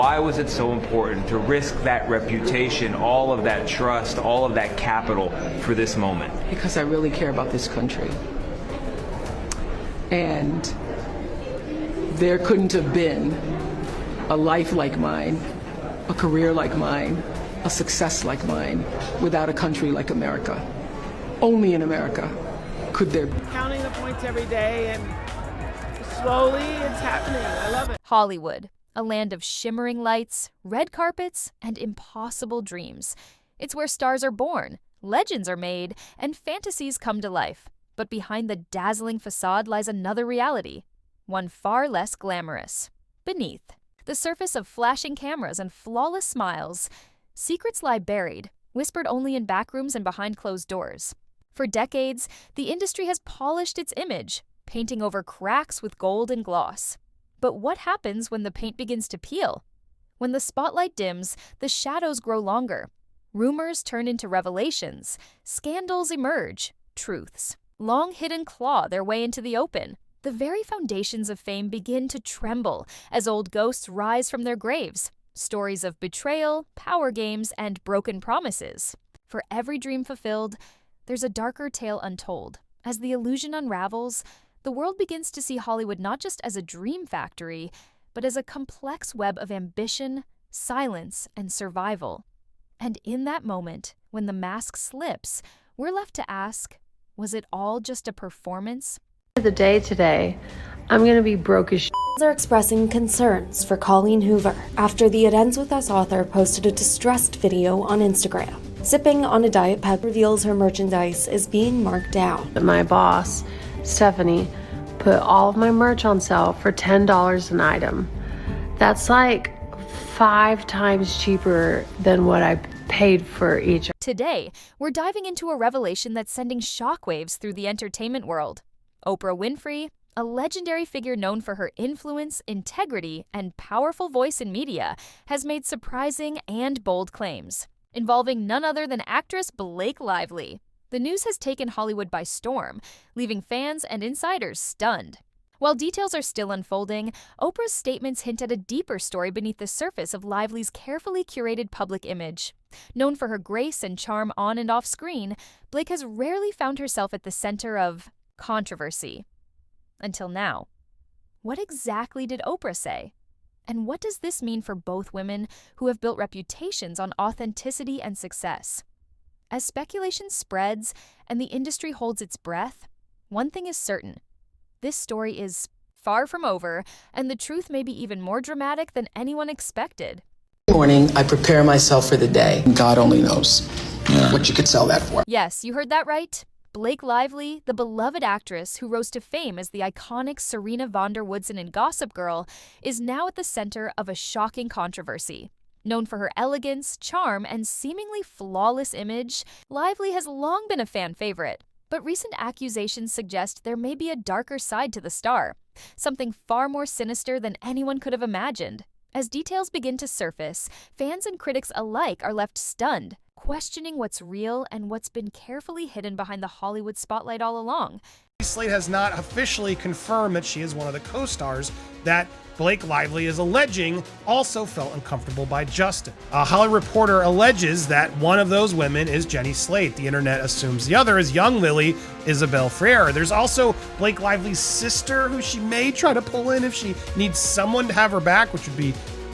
Why was it so important to risk that reputation, all of that trust, all of that capital for this moment? Because I really care about this country. And there couldn't have been a life like mine, a career like mine, a success like mine without a country like America. Only in America could there be. Counting the points every day, and slowly it's happening. I love it. Hollywood, a land of shimmering lights, red carpets, and impossible dreams. It's where stars are born, legends are made, and fantasies come to life. But behind the dazzling facade lies another reality, one far less glamorous. Beneath the surface of flashing cameras and flawless smiles, secrets lie buried, whispered only in backrooms and behind closed doors. For decades, the industry has polished its image, painting over cracks with gold and gloss. But what happens when the paint begins to peel? When the spotlight dims, the shadows grow longer. Rumors turn into revelations. Scandals emerge. Truths, long hidden, claw their way into the open. The very foundations of fame begin to tremble as old ghosts rise from their graves. Stories of betrayal, power games, and broken promises. For every dream fulfilled, there's a darker tale untold. As the illusion unravels, the world begins to see Hollywood not just as a dream factory, but as a complex web of ambition, silence, and survival. And in that moment, when the mask slips, we're left to ask, was it all just a performance? The day today, I'm gonna be broke as shit. Are expressing concerns for Colleen Hoover after the It Ends With Us author posted a distressed video on Instagram. Sipping on a Diet Pep reveals her merchandise is being marked down. My boss, Stephanie, put all of my merch on sale for $10 an item. That's like 5 times cheaper than what I paid for each. Today, we're diving into a revelation that's sending shockwaves through the entertainment world. Oprah Winfrey, a legendary figure known for her influence, integrity, and powerful voice in media, has made surprising and bold claims, involving none other than actress Blake Lively. The news has taken Hollywood by storm, leaving fans and insiders stunned. While details are still unfolding, Oprah's statements hint at a deeper story beneath the surface of Lively's carefully curated public image. Known for her grace and charm on and off screen, Blake has rarely found herself at the center of controversy. Until now. What exactly did Oprah say? And what does this mean for both women who have built reputations on authenticity and success? As speculation spreads and the industry holds its breath, one thing is certain. This story is far from over, and the truth may be even more dramatic than anyone expected. Every morning, I prepare myself for the day. God only knows what you could sell that for. Yes, you heard that right. Blake Lively, the beloved actress who rose to fame as the iconic Serena von der Woodsen in Gossip Girl, is now at the center of a shocking controversy. Known for her elegance, charm, and seemingly flawless image, Lively has long been a fan favorite. But recent accusations suggest there may be a darker side to the star, something far more sinister than anyone could have imagined. As details begin to surface, fans and critics alike are left stunned, questioning what's real and what's been carefully hidden behind the Hollywood spotlight all along. Slate has not officially confirmed that she is one of the co-stars that Blake Lively is alleging also felt uncomfortable by Justin. A Hollywood Reporter alleges that one of those women is Jenny Slate. The internet assumes the other is young Lily Isabel Freire. There's also Blake Lively's sister, who she may try to pull in if she needs someone to have her back, which would be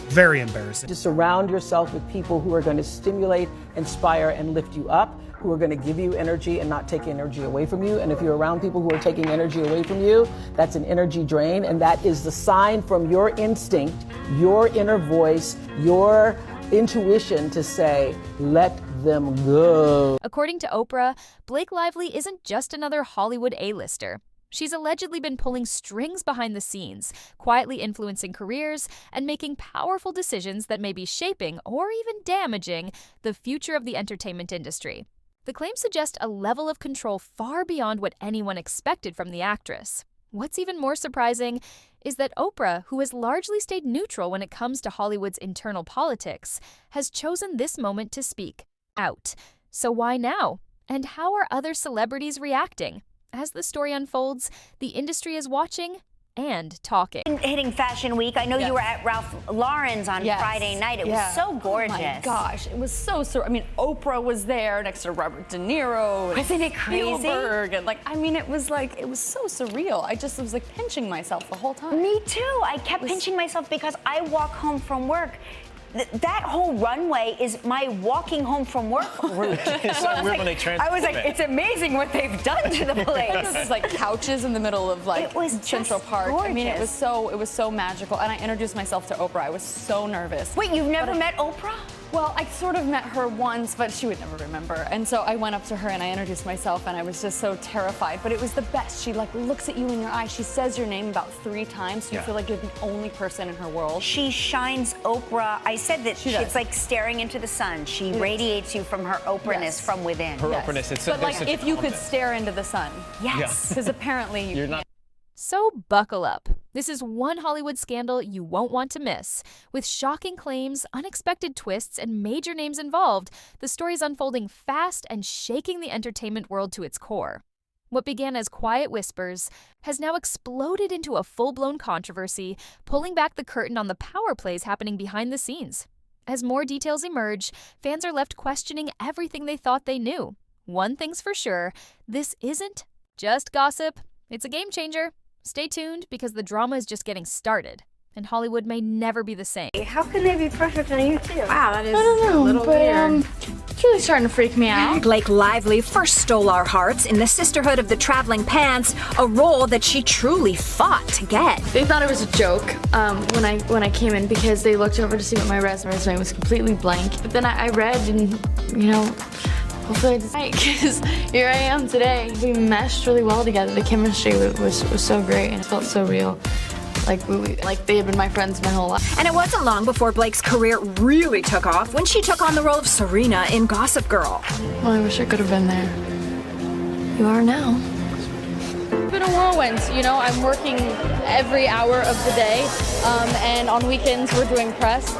very embarrassing. To surround yourself with people who are going to stimulate, inspire, and lift you up, who are going to give you energy and not take energy away from you. And if you're around people who are taking energy away from you, that's an energy drain. And that is the sign from your instinct, your inner voice, your intuition to say, let them go. According to Oprah, Blake Lively isn't just another Hollywood A-lister. She's allegedly been pulling strings behind the scenes, quietly influencing careers and making powerful decisions that may be shaping or even damaging the future of the entertainment industry. The claims suggest a level of control far beyond what anyone expected from the actress. What's even more surprising is that Oprah, who has largely stayed neutral when it comes to Hollywood's internal politics, has chosen this moment to speak out. So why now? And how are other celebrities reacting? As the story unfolds, the industry is watching, and talking. Hitting Fashion Week, I know you were at Ralph Lauren's on Friday night. It was so gorgeous. Oh my gosh, it was so I mean, Oprah was there next to Robert De Niro. Wasn't it crazy? Spielberg, and I mean, it was so surreal. I just was pinching myself the whole time. Me too. I kept pinching myself because I walk home from work. That whole runway is my walking home from work route. So weird when they transform I was like, it's amazing what they've done to the place. It was couches in the middle of it was Central Park. Gorgeous. I mean, it was so magical. And I introduced myself to Oprah. I was so nervous. Wait, you've never met Oprah? Well, I sort of met her once, but she would never remember. And so I went up to her and I introduced myself, and I was just so terrified. But it was the best. She looks at you in your eyes. She says your name about 3 times, so you feel like you're the only person in her world. She shines Oprah. I said that it's like staring into the sun. She radiates you from her Oprah-ness from within. Her openness. But if you could stare into the sun. Yes. Because apparently you're not. So buckle up. This is one Hollywood scandal you won't want to miss. With shocking claims, unexpected twists, and major names involved, the story's unfolding fast and shaking the entertainment world to its core. What began as quiet whispers has now exploded into a full-blown controversy, pulling back the curtain on the power plays happening behind the scenes. As more details emerge, fans are left questioning everything they thought they knew. One thing's for sure, this isn't just gossip. It's a game changer. Stay tuned, because the drama is just getting started, and Hollywood may never be the same. How can they be perfect on you too? Wow, that is a little weird. It's really starting to freak me out. Blake Lively first stole our hearts in the Sisterhood of the Traveling Pants, a role that she truly fought to get. They thought it was a joke when I came in, because they looked over to see what my resume was completely blank. But then I read, and hopefully I did right, because here I am today. We meshed really well together. The chemistry was so great, and it felt so real. Like they had been my friends my whole life. And it wasn't long before Blake's career really took off when she took on the role of Serena in Gossip Girl. Well, I wish I could have been there. You are now. It's been a whirlwind, I'm working every hour of the day, and on weekends we're doing press,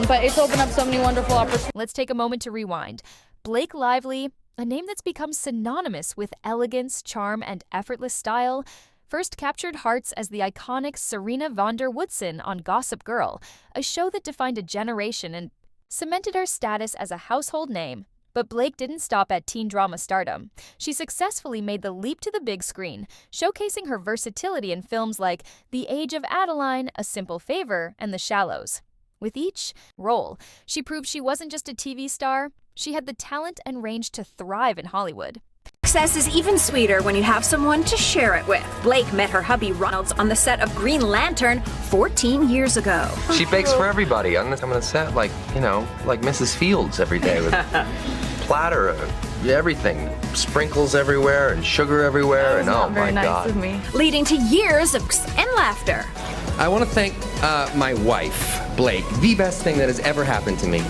but it's opened up so many wonderful opportunities. Let's take a moment to rewind. Blake Lively, a name that's become synonymous with elegance, charm, and effortless style, first captured hearts as the iconic Serena von der Woodson on Gossip Girl, a show that defined a generation and cemented her status as a household name. But Blake didn't stop at teen drama stardom. She successfully made the leap to the big screen, showcasing her versatility in films like The Age of Adeline, A Simple Favor, and The Shallows. With each role, she proved she wasn't just a TV star, she had the talent and range to thrive in Hollywood. Success is even sweeter when you have someone to share it with. Blake met her hubby Ronald on the set of Green Lantern 14 years ago. She bakes for everybody on the set, like Mrs. Fields every day with platter of everything, sprinkles everywhere and sugar everywhere, and oh my God. Leading to years of and laughter. I want to thank my wife, Blake, the best thing that has ever happened to me.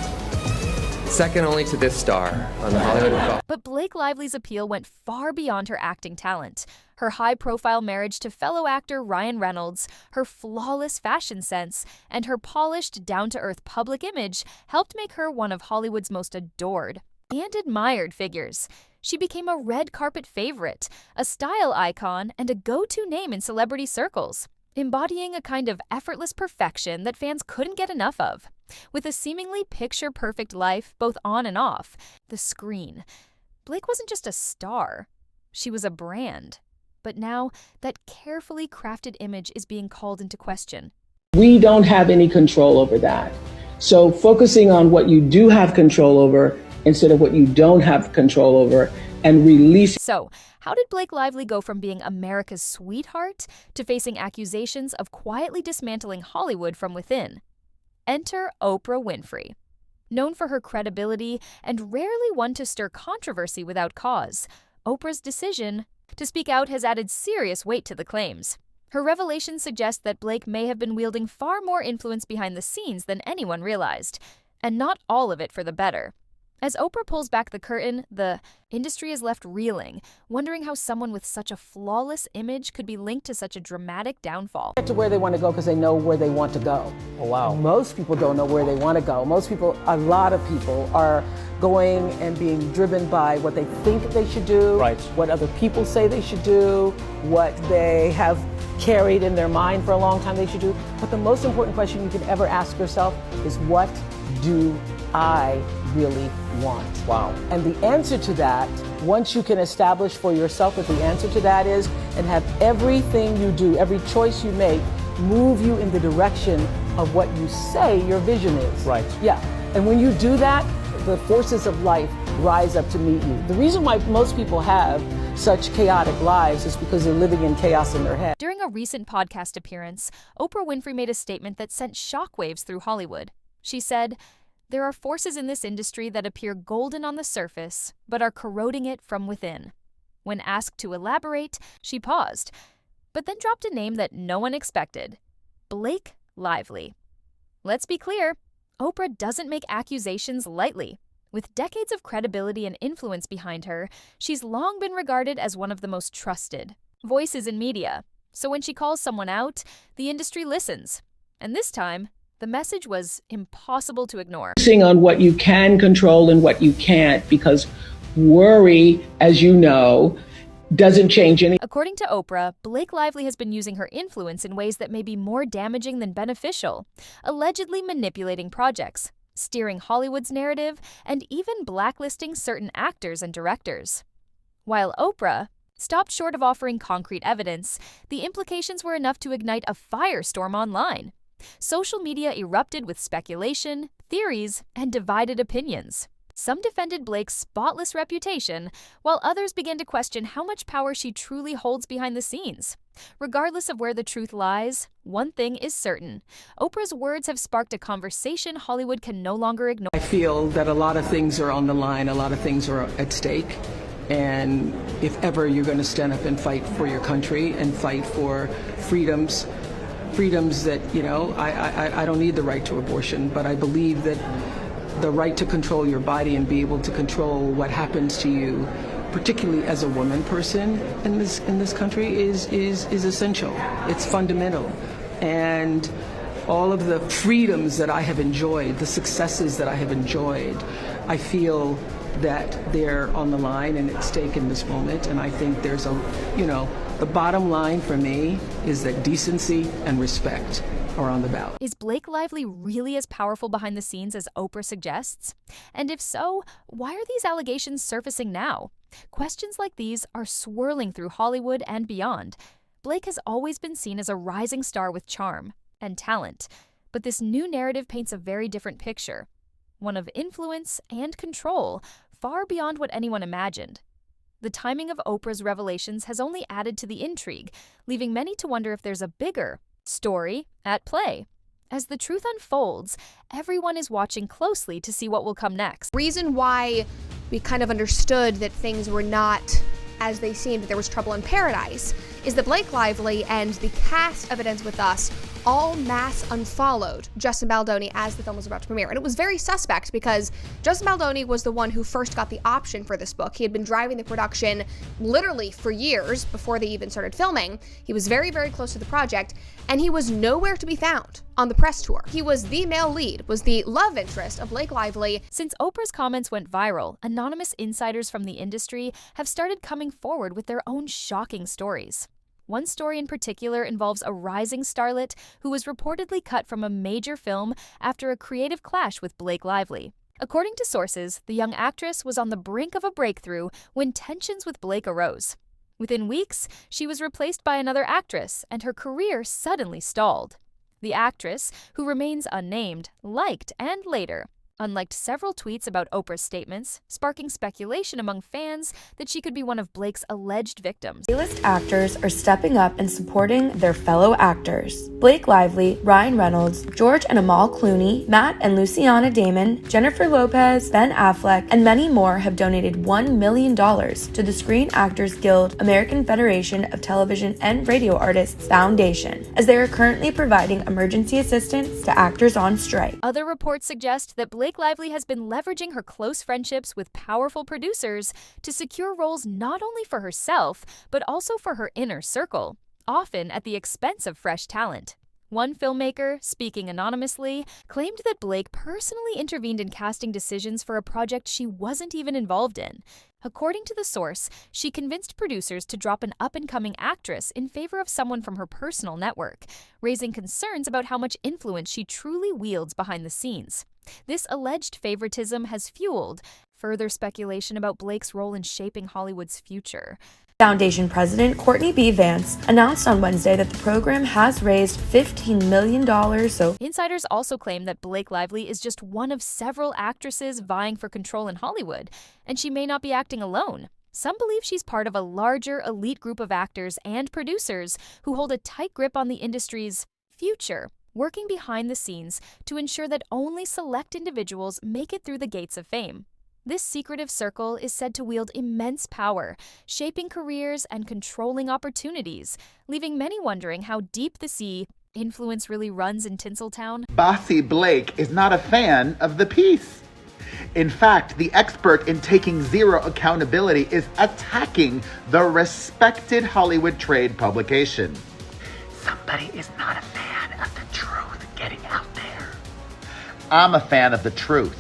Second only to this star on the Hollywood Reporter. But Blake Lively's appeal went far beyond her acting talent. Her high-profile marriage to fellow actor Ryan Reynolds, her flawless fashion sense, and her polished, down-to-earth public image helped make her one of Hollywood's most adored and admired figures. She became a red carpet favorite, a style icon, and a go-to name in celebrity circles, embodying a kind of effortless perfection that fans couldn't get enough of. With a seemingly picture-perfect life, both on and off the screen, Blake wasn't just a star, she was a brand. But now, that carefully crafted image is being called into question. We don't have any control over that. So focusing on what you do have control over instead of what you don't have control over, and release. So, how did Blake Lively go from being America's sweetheart to facing accusations of quietly dismantling Hollywood from within? Enter Oprah Winfrey. Known for her credibility and rarely one to stir controversy without cause, Oprah's decision to speak out has added serious weight to the claims. Her revelations suggest that Blake may have been wielding far more influence behind the scenes than anyone realized, and not all of it for the better. As Oprah pulls back the curtain, the industry is left reeling, wondering how someone with such a flawless image could be linked to such a dramatic downfall. Get to where they want to go because they know where they want to go. Oh, wow. Most people don't know where they want to go. A lot of people are going and being driven by what they think they should do, right, what other people say they should do, what they have carried in their mind for a long time they should do. But the most important question you can ever ask yourself is, what do I really want? Wow. And the answer to that, once you can establish for yourself what the answer to that is, and have everything you do, every choice you make, move you in the direction of what you say your vision is. Right. Yeah. And when you do that, the forces of life rise up to meet you. The reason why most people have such chaotic lives is because they're living in chaos in their head. During a recent podcast appearance, Oprah Winfrey made a statement that sent shockwaves through Hollywood. She said, "There are forces in this industry that appear golden on the surface, but are corroding it from within." When asked to elaborate, she paused, but then dropped a name that no one expected: Blake Lively. Let's be clear, Oprah doesn't make accusations lightly. With decades of credibility and influence behind her, she's long been regarded as one of the most trusted voices in media. So when she calls someone out, the industry listens. And this time, the message was impossible to ignore. Focusing on what you can control and what you can't, because worry, as you know, doesn't change anything. According to Oprah, Blake Lively has been using her influence in ways that may be more damaging than beneficial, allegedly manipulating projects, steering Hollywood's narrative, and even blacklisting certain actors and directors. While Oprah stopped short of offering concrete evidence, the implications were enough to ignite a firestorm online. Social media erupted with speculation, theories, and divided opinions. Some defended Blake's spotless reputation, while others began to question how much power she truly holds behind the scenes. Regardless of where the truth lies, one thing is certain: Oprah's words have sparked a conversation Hollywood can no longer ignore. I feel that a lot of things are on the line, a lot of things are at stake. And if ever you're going to stand up and fight for your country and fight for freedoms that, you know, I don't need the right to abortion, but I believe that the right to control your body and be able to control what happens to you, particularly as a woman person in this country, is essential. It's fundamental. And all of the freedoms that I have enjoyed, the successes that I have enjoyed, I feel that they're on the line and at stake in this moment. And I think there's the bottom line for me is that decency and respect are on the ballot. Is Blake Lively really as powerful behind the scenes as Oprah suggests? And if so, why are these allegations surfacing now? Questions like these are swirling through Hollywood and beyond. Blake has always been seen as a rising star with charm and talent, but this new narrative paints a very different picture, one of influence and control far beyond what anyone imagined. The timing of Oprah's revelations has only added to the intrigue, leaving many to wonder if there's a bigger story at play. As the truth unfolds, everyone is watching closely to see what will come next. Reason why we kind of understood that things were not as they seemed, that there was trouble in paradise, is that Blake Lively and the cast of It Ends With Us all mass unfollowed Justin Baldoni as the film was about to premiere. And it was very suspect because Justin Baldoni was the one who first got the option for this book. He had been driving the production literally for years before they even started filming. He was very, very close to the project, and he was nowhere to be found on the press tour. He was the male lead, was the love interest of Blake Lively. Since Oprah's comments went viral, anonymous insiders from the industry have started coming forward with their own shocking stories. One story in particular involves a rising starlet who was reportedly cut from a major film after a creative clash with Blake Lively. According to sources, the young actress was on the brink of a breakthrough when tensions with Blake arose. Within weeks, she was replaced by another actress, and her career suddenly stalled. The actress, who remains unnamed, liked and later unliked several tweets about Oprah's statements, sparking speculation among fans that she could be one of Blake's alleged victims. A-list actors are stepping up and supporting their fellow actors. Blake Lively, Ryan Reynolds, George and Amal Clooney, Matt and Luciana Damon, Jennifer Lopez, Ben Affleck, and many more have donated $1 million to the Screen Actors Guild American Federation of Television and Radio Artists Foundation, as they are currently providing emergency assistance to actors on strike. Other reports suggest that Blake Lively has been leveraging her close friendships with powerful producers to secure roles not only for herself, but also for her inner circle, often at the expense of fresh talent. One filmmaker, speaking anonymously, claimed that Blake personally intervened in casting decisions for a project she wasn't even involved in. According to the source, she convinced producers to drop an up-and-coming actress in favor of someone from her personal network, raising concerns about how much influence she truly wields behind the scenes. This alleged favoritism has fueled further speculation about Blake's role in shaping Hollywood's future. Foundation President Courtney B. Vance announced on Wednesday that the program has raised $15 million. Insiders also claim that Blake Lively is just one of several actresses vying for control in Hollywood, and she may not be acting alone. Some believe she's part of a larger elite group of actors and producers who hold a tight grip on the industry's future, working behind the scenes to ensure that only select individuals make it through the gates of fame. This secretive circle is said to wield immense power, shaping careers and controlling opportunities, leaving many wondering how deep the sea influence really runs in Tinseltown. Bossy Blake is not a fan of the piece. In fact, the expert in taking zero accountability is attacking the respected Hollywood trade publication. Somebody is not a fan of the truth getting out there. I'm a fan of the truth,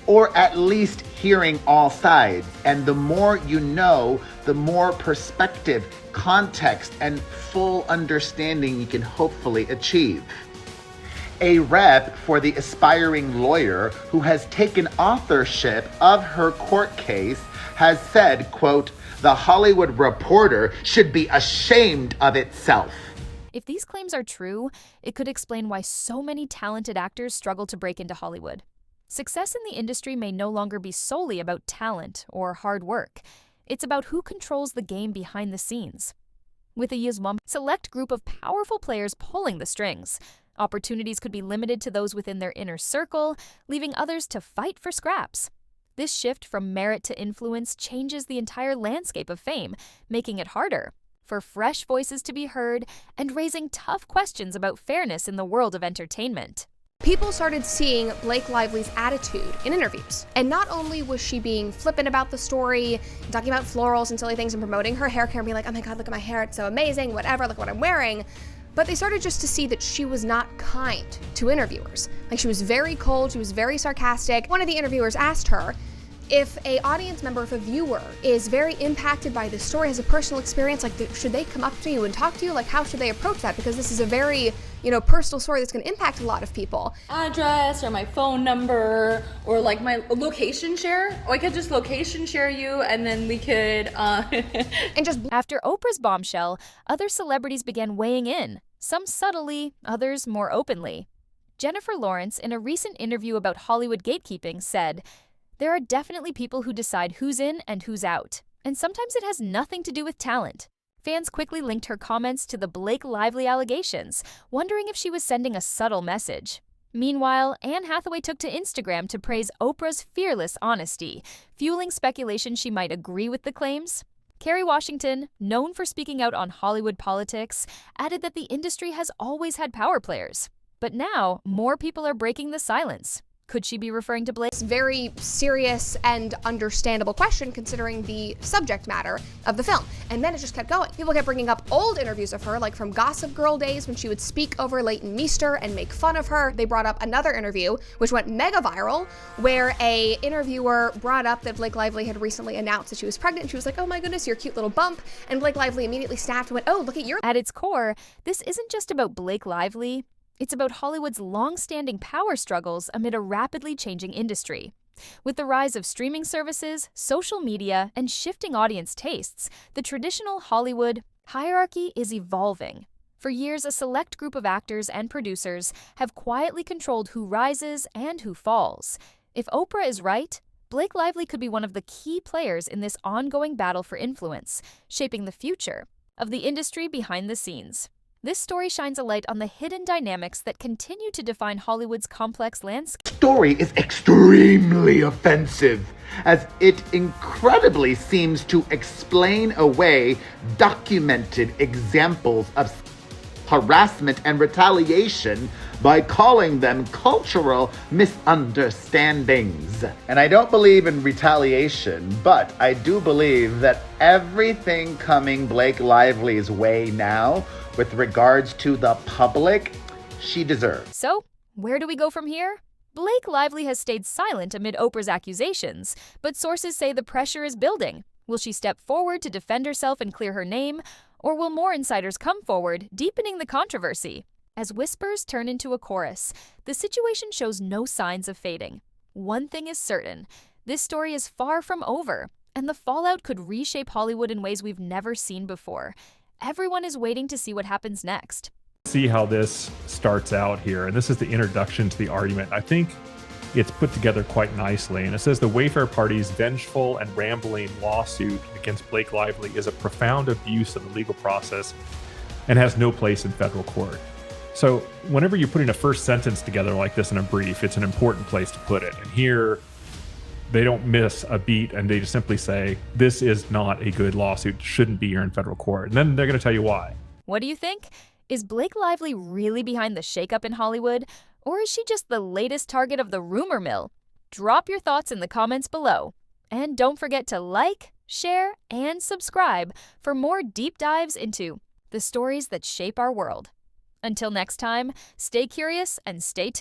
or at least hearing all sides. And the more you know, the more perspective, context, and full understanding you can hopefully achieve. A rep for the aspiring lawyer who has taken authorship of her court case has said, quote, "The Hollywood Reporter should be ashamed of itself." If these claims are true, it could explain why so many talented actors struggle to break into Hollywood. Success in the industry may no longer be solely about talent or hard work. It's about who controls the game behind the scenes. With a select group of powerful players pulling the strings, opportunities could be limited to those within their inner circle, leaving others to fight for scraps. This shift from merit to influence changes the entire landscape of fame, making it harder for fresh voices to be heard and raising tough questions about fairness in the world of entertainment. People started seeing Blake Lively's attitude in interviews. And not only was she being flippant about the story, talking about florals and silly things and promoting her hair care and being like, oh my God, look at my hair, it's so amazing, whatever, look what I'm wearing. But they started just to see that she was not kind to interviewers. Like, she was very cold, she was very sarcastic. One of the interviewers asked her, if a audience member, if a viewer is very impacted by this story, has a personal experience, like, should they come up to you and talk to you? Like, how should they approach that? Because this is a very, personal story that's going to impact a lot of people. Address or my phone number or like my location share. Or I could just location share you and then we could, And just after Oprah's bombshell, other celebrities began weighing in, some subtly, others more openly. Jennifer Lawrence, in a recent interview about Hollywood gatekeeping, said, "There are definitely people who decide who's in and who's out, and sometimes it has nothing to do with talent." Fans quickly linked her comments to the Blake Lively allegations, wondering if she was sending a subtle message. Meanwhile, Anne Hathaway took to Instagram to praise Oprah's fearless honesty, fueling speculation she might agree with the claims. Kerry Washington, known for speaking out on Hollywood politics, added that the industry has always had power players. But now, more people are breaking the silence. Could she be referring to Blake? It's a very serious and understandable question considering the subject matter of the film. And then it just kept going. People kept bringing up old interviews of her, like from Gossip Girl days when she would speak over Leighton Meester and make fun of her. They brought up another interview, which went mega viral, where a interviewer brought up that Blake Lively had recently announced that she was pregnant. She was like, oh my goodness, your cute little bump. And Blake Lively immediately snapped and went, oh, look at your... At its core, this isn't just about Blake Lively. It's about Hollywood's long-standing power struggles amid a rapidly changing industry. With the rise of streaming services, social media, and shifting audience tastes, the traditional Hollywood hierarchy is evolving. For years, a select group of actors and producers have quietly controlled who rises and who falls. If Oprah is right, Blake Lively could be one of the key players in this ongoing battle for influence, shaping the future of the industry behind the scenes. This story shines a light on the hidden dynamics that continue to define Hollywood's complex landscape. Story is extremely offensive, as it incredibly seems to explain away documented examples of harassment and retaliation by calling them cultural misunderstandings. And I don't believe in retaliation, but I do believe that everything coming Blake Lively's way now with regards to the public she deserves. So, where do we go from here? Blake Lively has stayed silent amid Oprah's accusations, but sources say the pressure is building. Will she step forward to defend herself and clear her name? Or will more insiders come forward, deepening the controversy? As whispers turn into a chorus, the situation shows no signs of fading. One thing is certain, this story is far from over, and the fallout could reshape Hollywood in ways we've never seen before. Everyone is waiting to see what happens next. See how this starts out here, and this is the introduction to the argument. I think it's put together quite nicely, and it says the Wayfair Party's vengeful and rambling lawsuit against Blake Lively is a profound abuse of the legal process and has no place in federal court. So whenever you're putting a first sentence together like this in a brief, it's an important place to put it. And here, they don't miss a beat, and they just simply say, this is not a good lawsuit, shouldn't be here in federal court. And then they're going to tell you why. What do you think? Is Blake Lively really behind the shakeup in Hollywood? Or is she just the latest target of the rumor mill? Drop your thoughts in the comments below. And don't forget to like, share, and subscribe for more deep dives into the stories that shape our world. Until next time, stay curious and stay tuned.